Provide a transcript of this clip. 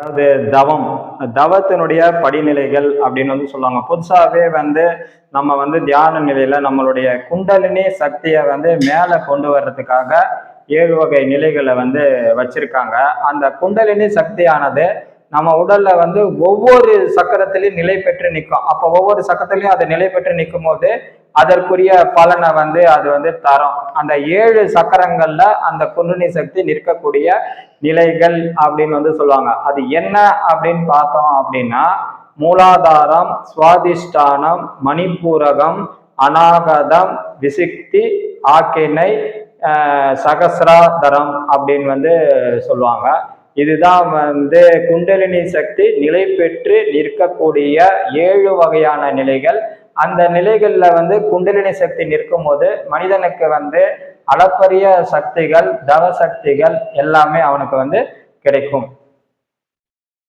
அதாவது தவத்தினுடைய படிநிலைகள் அப்படின்னு சொல்லுவாங்க. புதுசாவே நம்ம தியான நிலையில நம்மளுடைய குண்டலினி சக்தியை மேல கொண்டு வர்றதுக்காக 7 வகை நிலைகளை வச்சிருக்காங்க. அந்த குண்டலினி சக்தியானது நம்ம உடல்ல ஒவ்வொரு சக்கரத்திலையும் நிலை பெற்று நிற்கும். அப்போ ஒவ்வொரு சக்கரத்திலையும் அது நிலை பெற்று நிற்கும் போது அதற்குரிய பலனை அது தரும். அந்த 7 சக்கரங்கள்ல அந்த குண்டலினி சக்தி நிற்கக்கூடிய நிலைகள் அப்படின்னு சொல்லுவாங்க. அது என்ன அப்படின்னு பார்த்தோம் அப்படின்னா, மூலாதாரம், சுவாதிஷ்டானம், மணிப்பூரகம், அநாகதம், விசிக்தி, ஆக்கினை, சகசிராதரம் அப்படின்னு சொல்லுவாங்க. இதுதான் குண்டலினி சக்தி நிலை பெற்று நிற்கக்கூடிய 7 வகையான நிலைகள். அந்த நிலைகள்ல குண்டலினி சக்தி நிற்கும் போது மனிதனுக்கு அளப்பரிய சக்திகள், தவ சக்திகள் எல்லாமே அவனுக்கு கிடைக்கும்.